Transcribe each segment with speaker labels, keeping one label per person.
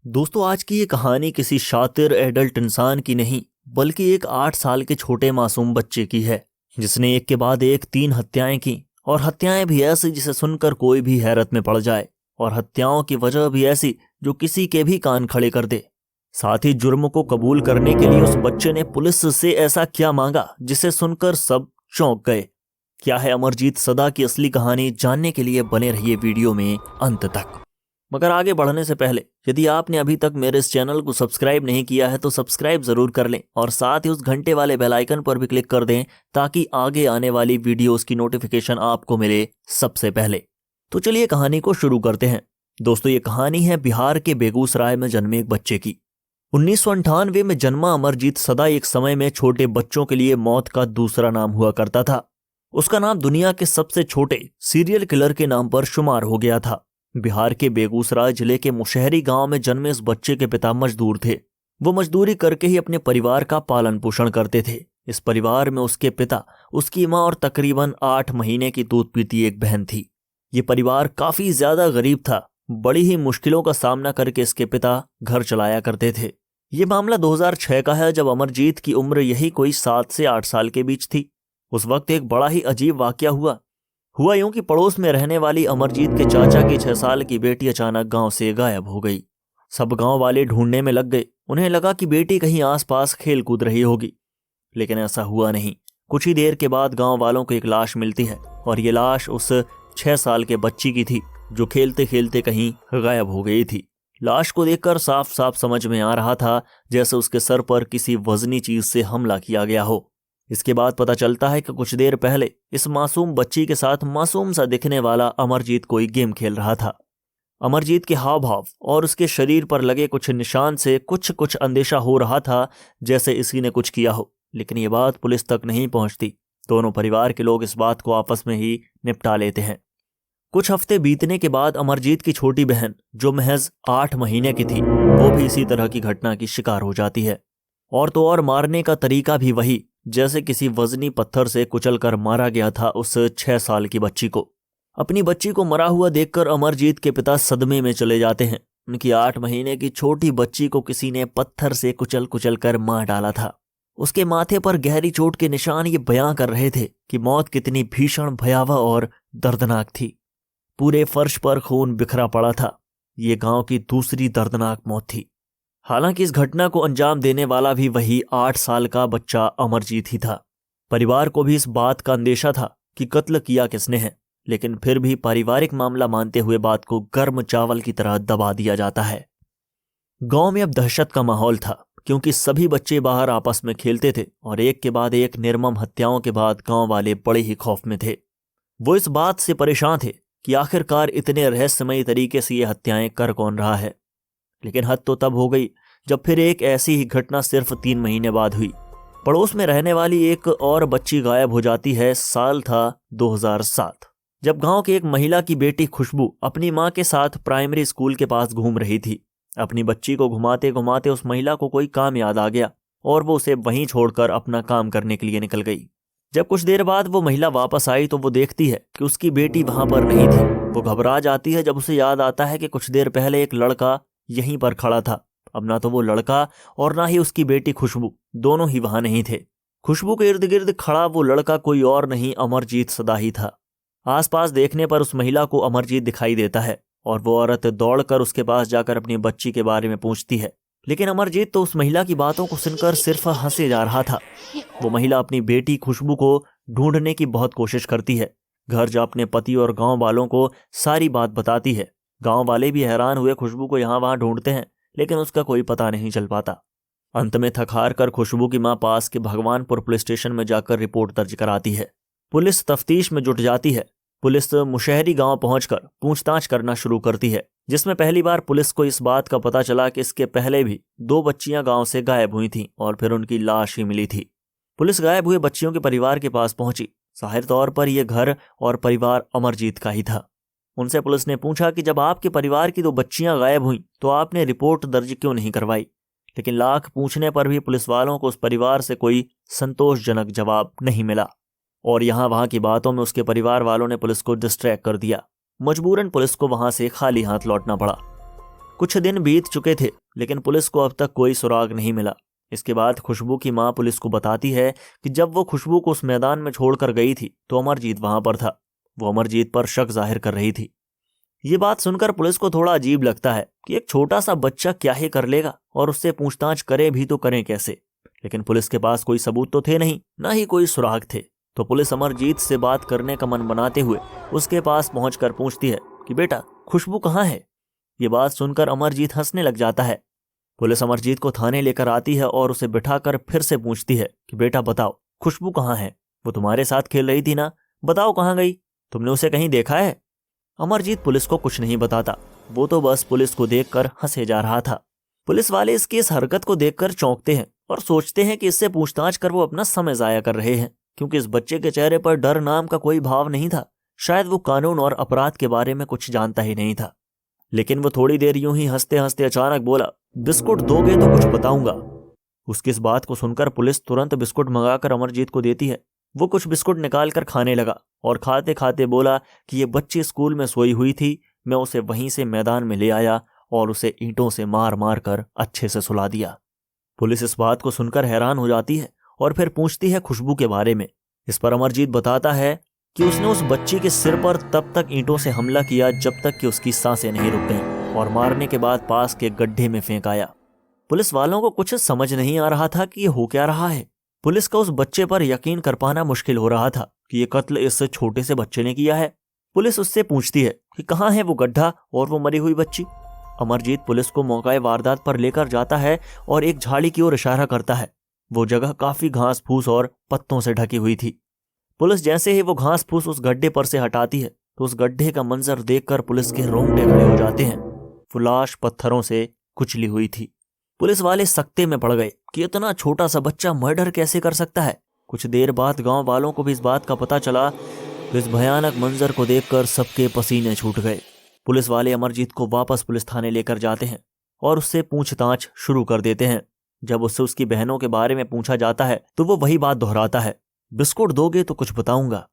Speaker 1: दोस्तों, आज की ये कहानी किसी शातिर एडल्ट इंसान की नहीं बल्कि एक 8 साल के छोटे मासूम बच्चे की है जिसने एक के बाद एक 3 हत्याएं की। और हत्याएं भी ऐसी जिसे सुनकर कोई भी हैरत में पड़ जाए, और हत्याओं की वजह भी ऐसी जो किसी के भी कान खड़े कर दे। साथ ही जुर्म को कबूल करने के लिए उस बच्चे ने पुलिस से ऐसा क्या मांगा जिसे सुनकर सब चौंक गए। क्या है अमरजीत सदा की असली कहानी, जानने के लिए बने रहिए वीडियो में अंत तक। मगर आगे बढ़ने से पहले यदि आपने अभी तक मेरे इस चैनल को सब्सक्राइब नहीं किया है तो सब्सक्राइब जरूर कर लें और साथ ही उस घंटे वाले बेल आइकन पर भी क्लिक कर दें ताकि आगे आने वाली वीडियोस की नोटिफिकेशन आपको मिले सबसे पहले। तो चलिए कहानी को शुरू करते हैं। दोस्तों, ये कहानी है बिहार के बेगूसराय में जन्मे एक बच्चे की। 1998 में जन्मा अमरजीत सदा एक समय में छोटे बच्चों के लिए मौत का दूसरा नाम हुआ करता था। उसका नाम दुनिया के सबसे छोटे सीरियल किलर के नाम पर शुमार हो गया था। बिहार के बेगूसराय जिले के मुशहरी गांव में जन्मे इस बच्चे के पिता मजदूर थे। वो मजदूरी करके ही अपने परिवार का पालन पोषण करते थे। इस परिवार में उसके पिता, उसकी मां और तकरीबन 8 महीने की दूध पीती एक बहन थी। ये परिवार काफी ज्यादा गरीब था। बड़ी ही मुश्किलों का सामना करके इसके पिता घर चलाया करते थे। ये मामला 2006 का है, जब अमरजीत की उम्र यही कोई 7 से 8 साल के बीच थी। उस वक्त एक बड़ा ही अजीब वाकया हुआ यूं कि पड़ोस में रहने वाली अमरजीत के चाचा की 6 साल की बेटी अचानक गांव से गायब हो गई। सब गांव वाले ढूंढने में लग गए। उन्हें लगा कि बेटी कहीं आसपास खेल कूद रही होगी, लेकिन ऐसा हुआ नहीं। कुछ ही देर के बाद गांव वालों को एक लाश मिलती है और ये लाश उस 6 साल के बच्ची की थी जो खेलते खेलते कहीं गायब हो गई थी। लाश को देखकर साफ साफ समझ में आ रहा था जैसे उसके सर पर किसी वजनी चीज से हमला किया गया हो। इसके बाद पता चलता है कि कुछ देर पहले इस मासूम बच्ची के साथ मासूम सा दिखने वाला अमरजीत कोई गेम खेल रहा था। अमरजीत के हाव भाव और उसके शरीर पर लगे कुछ निशान से कुछ अंदेशा हो रहा था जैसे इसी ने कुछ किया हो, लेकिन ये बात पुलिस तक नहीं पहुंचती। दोनों परिवार के लोग इस बात को आपस में ही निपटा लेते हैं। कुछ हफ्ते बीतने के बाद अमरजीत की छोटी बहन, जो महज 8 महीने की थी, वो भी इसी तरह की घटना की शिकार हो जाती है। और तो और मारने का तरीका भी वही, जैसे किसी वजनी पत्थर से कुचलकर मारा गया था उस 6 साल की बच्ची को। अपनी बच्ची को मरा हुआ देखकर अमरजीत के पिता सदमे में चले जाते हैं। उनकी 8 महीने की छोटी बच्ची को किसी ने पत्थर से कुचल कर मार डाला था। उसके माथे पर गहरी चोट के निशान ये बयां कर रहे थे कि मौत कितनी भीषण, भयावह और दर्दनाक थी। पूरे फर्श पर खून बिखरा पड़ा था। ये गांव की दूसरी दर्दनाक मौत थी। हालांकि इस घटना को अंजाम देने वाला भी वही 8 साल का बच्चा अमरजीत ही था। परिवार को भी इस बात का अंदेशा था कि कत्ल किया किसने है, लेकिन फिर भी पारिवारिक मामला मानते हुए बात को गर्म चावल की तरह दबा दिया जाता है। गांव में अब दहशत का माहौल था, क्योंकि सभी बच्चे बाहर आपस में खेलते थे और एक के बाद एक निर्मम हत्याओं के बाद गांव वाले बड़े ही खौफ में थे। वो इस बात से परेशान थे कि आखिरकार इतने रहस्यमयी तरीके से ये हत्याएं कर कौन रहा है। लेकिन हद तो तब हो गई जब फिर एक ऐसी ही घटना सिर्फ 3 महीने बाद हुई। पड़ोस में रहने वाली एक और बच्ची गायब हो जाती है। साल था 2007, जब गांव की एक महिला की बेटी खुशबू अपनी मां के साथ प्राइमरी स्कूल के पास घूम रही थी। अपनी बच्ची को घुमाते घुमाते उस महिला को कोई काम याद आ गया और वो उसे वहीं छोड़कर अपना काम करने के लिए निकल गई। जब कुछ देर बाद वो महिला वापस आई तो वो देखती है कि उसकी बेटी वहां पर नहीं थी। वो घबरा जाती है जब उसे याद आता है कि कुछ देर पहले एक लड़का यहीं पर खड़ा था। अब ना तो वो लड़का और ना ही उसकी बेटी खुशबू, दोनों ही वहां नहीं थे। खुशबू के इर्द गिर्द खड़ा वो लड़का कोई और नहीं, अमरजीत सदा ही था। आसपास देखने पर उस महिला को अमरजीत दिखाई देता है और वो औरत दौड़कर उसके पास जाकर अपनी बच्ची के बारे में पूछती है। लेकिन अमरजीत तो उस महिला की बातों को सुनकर सिर्फ हंसे जा रहा था। वो महिला अपनी बेटी खुशबू को ढूंढने की बहुत कोशिश करती है। घर जा अपने पति और गांव वालों को सारी बात बताती है। गांव वाले भी हैरान हुए, खुशबू को यहाँ वहां ढूंढते हैं लेकिन उसका कोई पता नहीं चल पाता। अंत में थक हार कर खुशबू की मां पास के भगवानपुर पुलिस स्टेशन में जाकर रिपोर्ट दर्ज कराती है। पुलिस तफ्तीश में जुट जाती है। पुलिस मुशहरी गांव पहुंचकर पूछताछ करना शुरू करती है, जिसमें पहली बार पुलिस को इस बात का पता चला कि इसके पहले भी 2 बच्चियां गांव से गायब हुई थीं और फिर उनकी लाश ही मिली थी। पुलिस गायब हुए बच्चियों के परिवार के पास पहुंची। जाहिर तौर पर यह घर और परिवार अमरजीत का ही था। उनसे पुलिस ने पूछा कि जब आपके परिवार की 2 बच्चियां गायब हुई तो आपने रिपोर्ट दर्ज क्यों नहीं करवाई। लेकिन लाख पूछने पर भी पुलिस वालों को उस परिवार से कोई संतोषजनक जवाब नहीं मिला और यहाँ वहाँ की बातों में उसके परिवार वालों ने पुलिस को डिस्ट्रैक्ट कर दिया। मजबूरन पुलिस को वहां से खाली हाथ लौटना पड़ा। कुछ दिन बीत चुके थे लेकिन पुलिस को अब तक कोई सुराग नहीं मिला। इसके बाद खुशबू की मां पुलिस को बताती है कि जब वो खुशबू को उस मैदान में छोड़कर गई थी तो अमरजीत वहां पर था। वो अमरजीत पर शक जाहिर कर रही थी। ये बात सुनकर पुलिस को थोड़ा अजीब लगता है कि एक छोटा सा बच्चा क्या ही कर लेगा, और उससे पूछताछ करे भी तो करें कैसे। लेकिन पुलिस के पास कोई सबूत तो थे नहीं, ना ही कोई सुराग थे। तो पुलिस अमरजीत से बात करने का मन बनाते हुए उसके पास पहुंचकर पूछती है कि बेटा खुशबू कहाँ है। ये बात सुनकर अमरजीत हंसने लग जाता है। पुलिस अमरजीत को थाने लेकर आती है और उसे बिठाकर फिर से पूछती है कि बेटा बताओ खुशबू कहाँ है, वो तुम्हारे साथ खेल रही थी ना, बताओ कहाँ गई, तुमने उसे कहीं देखा है। अमरजीत पुलिस को कुछ नहीं बताता, वो तो बस पुलिस को देखकर हंसे जा रहा था। पुलिस वाले इसकी इस हरकत को देखकर चौंकते हैं और सोचते हैं कि इससे पूछताछ कर वो अपना समय जाया कर रहे हैं, क्योंकि इस बच्चे के चेहरे पर डर नाम का कोई भाव नहीं था। शायद वो कानून और अपराध के बारे में कुछ जानता ही नहीं था। लेकिन वो थोड़ी देर यूं ही हंसते हंसते अचानक बोला, बिस्कुट दोगे तो कुछ बताऊंगा। उसकी इस बात को सुनकर पुलिस तुरंत बिस्कुट मंगाकर अमरजीत को देती है। वो कुछ बिस्कुट निकाल कर खाने लगा और खाते खाते बोला कि ये बच्ची स्कूल में सोई हुई थी, मैं उसे वहीं से मैदान में ले आया और उसे ईंटों से मार मार कर अच्छे से सुला दिया। पुलिस इस बात को सुनकर हैरान हो जाती है और फिर पूछती है खुशबू के बारे में। इस पर अमरजीत बताता है कि उसने उस बच्ची के सिर पर तब तक ईंटों से हमला किया जब तक कि उसकी सांसें नहीं रुक गईं, और मारने के बाद पास के गड्ढे में फेंक आया। पुलिस वालों को कुछ समझ नहीं आ रहा था कि ये हो क्या रहा है। पुलिस का उस बच्चे पर यकीन कर पाना मुश्किल हो रहा था कि ये कत्ल इस छोटे से बच्चे ने किया है। पुलिस उससे पूछती है कि कहाँ है वो गड्ढा और वो मरी हुई बच्ची। अमरजीत पुलिस को मौके वारदात पर लेकर जाता है और एक झाड़ी की ओर इशारा करता है। वो जगह काफी घास फूस और पत्तों से ढकी हुई थी। पुलिस जैसे ही वो घास फूस उस गड्ढे पर से हटाती है तो उस गड्ढे का मंजर देखकर पुलिस के रोंगटे खड़े हो जाते हैं। वो लाश पत्थरों से कुचली हुई थी। पुलिस वाले सकते में पड़ गए कि इतना छोटा सा बच्चा मर्डर कैसे कर सकता है। कुछ देर बाद गांव वालों को भी इस बात का पता चला तो इस भयानक मंजर को देखकर सबके पसीने छूट गए। पुलिस वाले अमरजीत को वापस पुलिस थाने लेकर जाते हैं और उससे पूछताछ शुरू कर देते हैं। जब उससे उसकी बहनों के बारे में पूछा जाता है तो वो वही बात दोहराता है, बिस्कुट दोगे तो कुछ बताऊंगा।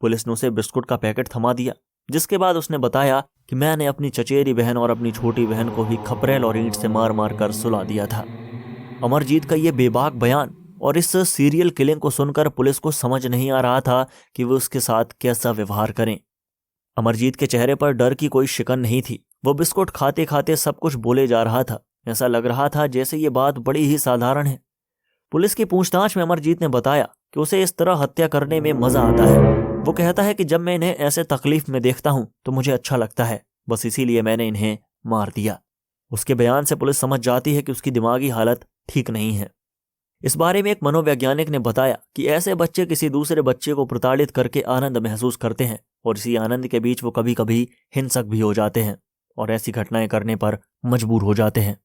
Speaker 1: पुलिस ने उसे बिस्कुट का पैकेट थमा दिया, जिसके बाद उसने बताया कि मैंने अपनी चचेरी बहन और अपनी छोटी बहन को भी खपरेल और ईंट से मार मार कर सुला दिया था। अमरजीत का ये बेबाक बयान और इस सीरियल किलिंग को सुनकर पुलिस को समझ नहीं आ रहा था कि वो उसके साथ कैसा व्यवहार करें। अमरजीत के चेहरे पर डर की कोई शिकन नहीं थी। वो बिस्कुट खाते खाते सब कुछ बोले जा रहा था। ऐसा लग रहा था जैसे ये बात बड़ी ही साधारण है। पुलिस की पूछताछ में अमरजीत ने बताया कि उसे इस तरह हत्या करने में मजा आता है। वो कहता है कि जब मैं इन्हें ऐसे तकलीफ में देखता हूं तो मुझे अच्छा लगता है, बस इसीलिए मैंने इन्हें मार दिया। उसके बयान से पुलिस समझ जाती है कि उसकी दिमागी हालत ठीक नहीं है। इस बारे में एक मनोवैज्ञानिक ने बताया कि ऐसे बच्चे किसी दूसरे बच्चे को प्रताड़ित करके आनंद महसूस करते हैं और इसी आनंद के बीच वो कभी कभी हिंसक भी हो जाते हैं और ऐसी घटनाएं करने पर मजबूर हो जाते हैं।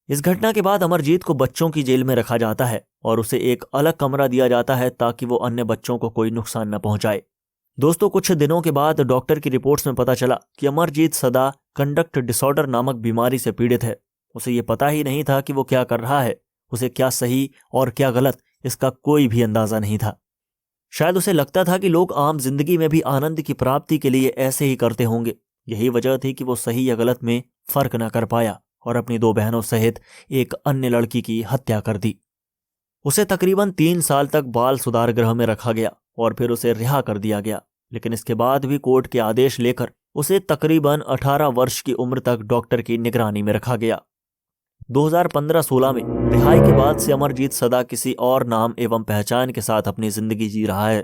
Speaker 1: इस घटना के बाद अमरजीत को बच्चों की जेल में रखा जाता है और उसे एक अलग कमरा दिया जाता है ताकि वो अन्य बच्चों को कोई नुकसान न पहुंचाए। दोस्तों, कुछ दिनों के बाद डॉक्टर की रिपोर्ट्स में पता चला कि अमरजीत सदा कंडक्ट डिसऑर्डर नामक बीमारी से पीड़ित है। उसे ये पता ही नहीं था कि वो क्या कर रहा है। उसे क्या सही और क्या गलत इसका कोई भी अंदाजा नहीं था। शायद उसे लगता था कि लोग आम जिंदगी में भी आनंद की प्राप्ति के लिए ऐसे ही करते होंगे। यही वजह थी कि वो सही या गलत में फर्क न कर पाया और अपनी 2 बहनों सहित एक अन्य लड़की की हत्या कर दी। उसे तकरीबन 3 साल तक बाल सुधार गृह में रखा गया और फिर उसे रिहा कर दिया गया। लेकिन इसके बाद भी कोर्ट के आदेश लेकर उसे तकरीबन 18 वर्ष की उम्र तक डॉक्टर की निगरानी में रखा गया। 2015-16 में रिहाई के बाद से अमरजीत सदा किसी और नाम एवं पहचान के साथ अपनी जिंदगी जी रहा है।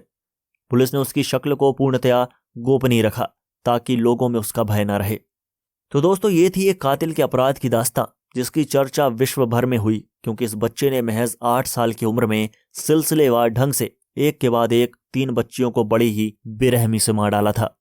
Speaker 1: पुलिस ने उसकी शक्ल को पूर्णतया गोपनीय रखा ताकि लोगों में उसका भय न रहे। तो दोस्तों, ये थी एक कातिल के अपराध की दास्तां जिसकी चर्चा विश्व भर में हुई, क्योंकि इस बच्चे ने महज 8 साल की उम्र में सिलसिलेवार ढंग से एक के बाद एक 3 बच्चियों को बड़ी ही बेरहमी से मार डाला था।